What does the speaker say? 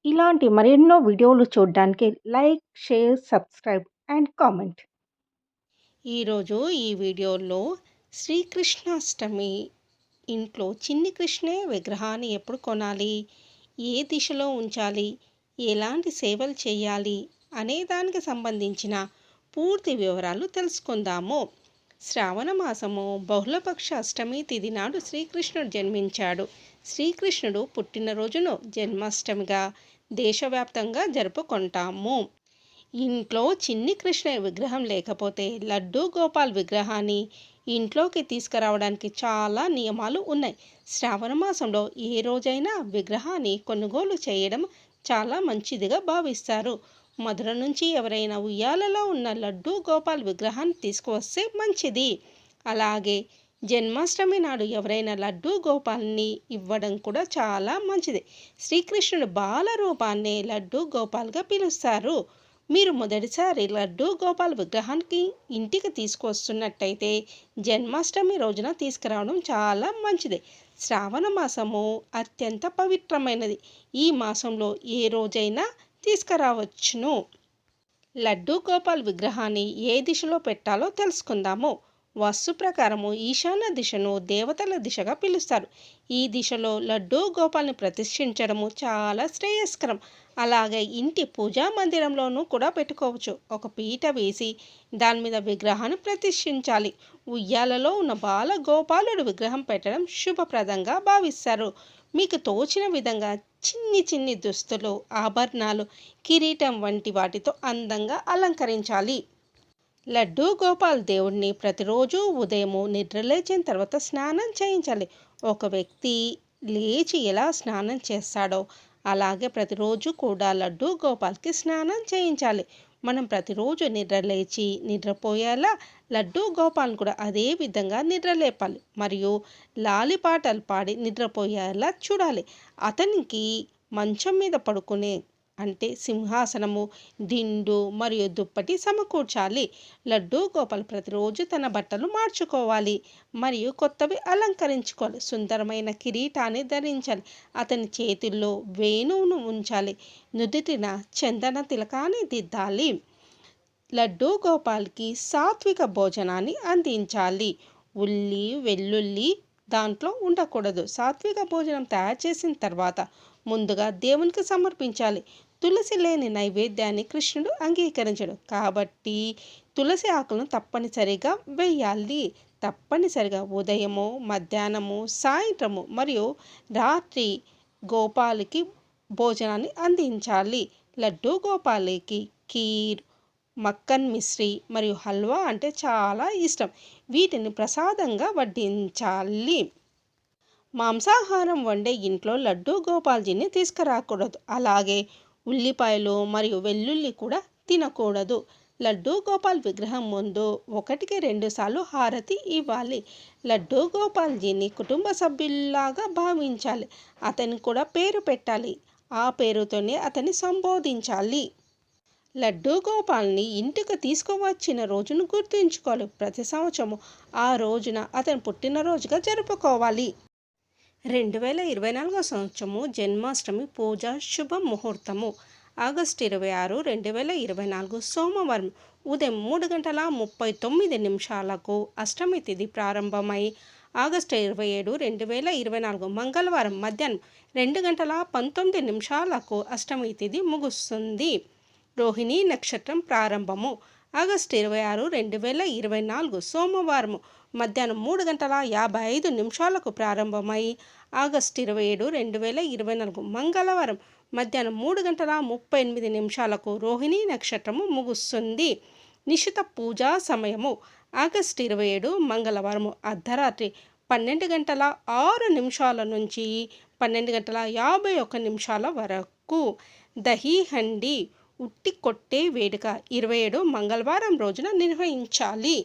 ఇలాంటి మరెన్నో వీడియోలు చూడడానికి like, share, subscribe and comment. ఈరోజు ఈ వీడియోలో శ్రీకృష్ణాష్టమి ఇంట్లో చిన్ని కృష్ణే విగ్రహాన్ని ఎప్పుడు కొనాలి, ఏ దిశలో ఉంచాలి, ఎలాంటి సేవలు చేయాలి అనే దానికి సంబంధించిన పూర్తి వివరాలు తెలుసుకుందాము. శ్రావణ మాసము బహుళపక్ష అష్టమి తిథి నాడు శ్రీకృష్ణుడు జన్మించాడు. శ్రీకృష్ణుడు పుట్టినరోజును జన్మాష్టమిగా దేశవ్యాప్తంగా జరుపుకుంటాము. ఇంట్లో చిన్ని కృష్ణ విగ్రహం లేకపోతే లడ్డూ గోపాల్ విగ్రహాన్ని ఇంట్లోకి తీసుకురావడానికి చాలా నియమాలు ఉన్నాయి. శ్రావణ మాసంలో ఏ రోజైనా విగ్రహాన్ని కొనుగోలు చేయడం చాలా మంచిదిగా భావిస్తారు. మధుర నుంచి ఎవరైనా ఉయ్యాలలో ఉన్న లడ్డూ గోపాల్ విగ్రహాన్ని తీసుకువస్తే మంచిది. అలాగే జన్మాష్టమి నాడు ఎవరైనా లడ్డూ గోపాల్ని ఇవ్వడం కూడా చాలా మంచిది. శ్రీకృష్ణుడు బాల రూపాన్నే లడ్డూ గోపాల్గా పిలుస్తారు. మీరు మొదటిసారి లడ్డూ గోపాల్ విగ్రహానికి ఇంటికి తీసుకొస్తున్నట్టయితే జన్మాష్టమి రోజున తీసుకురావడం చాలా మంచిది. శ్రావణ మాసము అత్యంత పవిత్రమైనది. ఈ మాసంలో ఏ రోజైనా తీసుకురావచ్చును. లడ్డూ గోపాల్ విగ్రహాన్ని ఏ దిశలో పెట్టాలో తెలుసుకుందాము. వాస్తు ప్రకారము ఈశాన్య దిశను దేవతల దిశగా పిలుస్తారు. ఈ దిశలో లడ్డూ గోపాల్ని ప్రతిష్ఠించడము చాలా శ్రేయస్కరం. అలాగే ఇంటి పూజా మందిరంలోనూ కూడా పెట్టుకోవచ్చు. ఒక పీట వేసి దాని మీద విగ్రహాన్ని ప్రతిష్ఠించాలి. ఉయ్యాలలో ఉన్న బాల గోపాలుడు విగ్రహం పెట్టడం శుభప్రదంగా భావిస్తారు. మీకు తోచిన విధంగా చిన్ని చిన్ని దుస్తులు, ఆభరణాలు, కిరీటం వంటి వాటితో అందంగా అలంకరించాలి. లడ్డూ గోపాల్ దేవుడిని ప్రతిరోజు ఉదయము నిద్రలేచిన తర్వాత స్నానం చేయించాలి. ఒక వ్యక్తి లేచి ఎలా స్నానం చేస్తాడో అలాగే ప్రతిరోజు కూడా లడ్డూ గోపాల్కి స్నానం చేయించాలి. మనం ప్రతిరోజు నిద్రలేచి నిద్రపోయేలా లడ్డూ గోపాల్ని కూడా అదే విధంగా నిద్రలేపాలి. మరియు లాలిపాటలు పాడి నిద్రపోయేలా చూడాలి. అతనికి మంచం మీద పడుకునే అంటే సింహాసనము, దిండు మరియు దుప్పటి సమకూర్చాలి. లడ్డూ గోపాల్ ప్రతిరోజు తన బట్టలు మార్చుకోవాలి మరియు కొత్తవి అలంకరించుకోవాలి. సుందరమైన కిరీటాన్ని ధరించాలి. అతని చేతుల్లో వేణువును ఉంచాలి. నుదుటిన చందన తిలకాన్ని దిద్దాలి. లడ్డూ గోపాల్కి సాత్విక భోజనాన్ని అందించాలి. ఉల్లి, వెల్లుల్లి దాంట్లో ఉండకూడదు. సాత్విక భోజనం తయారు చేసిన తర్వాత ముందుగా దేవునికి సమర్పించాలి. తులసి లేని నైవేద్యాన్ని కృష్ణుడు అంగీకరించడు. కాబట్టి తులసి ఆకులను తప్పనిసరిగా వేయాలి. తప్పనిసరిగా ఉదయము, మధ్యాహ్నము, సాయంత్రము మరియు రాత్రి గోపాలకి భోజనాన్ని అందించాలి. లడ్డూ గోపాలకి కీర్, మక్కన్ మిశ్రీ మరియు హల్వా అంటే చాలా ఇష్టం. వీటిని ప్రసాదంగా వడ్డించాలి. మాంసాహారం వండే ఇంట్లో లడ్డూ గోపాల్జీని తీసుకురాకూడదు. అలాగే ఉల్లిపాయలు మరియు వెల్లుల్లి కూడా తినకూడదు. లడ్డూ గోపాల్ విగ్రహం ముందు 1-2 సార్లు హారతి ఇవ్వాలి. లడ్డూ గోపాల్జీని కుటుంబ సభ్యుల్లాగా భావించాలి. అతనికి కూడా పేరు పెట్టాలి. ఆ పేరుతోనే అతన్ని సంబోధించాలి. లడ్డూ గోపాల్ని ఇంటికి తీసుకువచ్చిన రోజును గుర్తుంచుకోవాలి. ప్రతి సంవత్సరము ఆ రోజున అతని పుట్టినరోజుగా జరుపుకోవాలి. 2024 సంవత్సరము జన్మాష్టమి పూజ శుభ ముహూర్తము ఆగస్టు 26, 2024 సోమవారం ఉదయం 3:39 అష్టమి తిథి ప్రారంభమై ఆగస్టు 27, 2024 మంగళవారం మధ్యాహ్నం 2:19 అష్టమి తిథి ముగుస్తుంది. రోహిణీ నక్షత్రం ప్రారంభము ఆగస్టు 26, 2024 సోమవారం మధ్యాహ్నం 3:55 ప్రారంభమై ఆగస్టు 27, 2024 మంగళవారం మధ్యాహ్నం 3:38 రోహిణీ నక్షత్రము ముగుస్తుంది. నిశిత పూజా సమయము ఆగస్టు 27 మంగళవారం అర్ధరాత్రి 12:06 నుంచి 12:51 వరకు. దహీ హండి ఉట్టి కొట్టే వేడుక 27 మంగళవారం రోజున నిర్వహించాలి.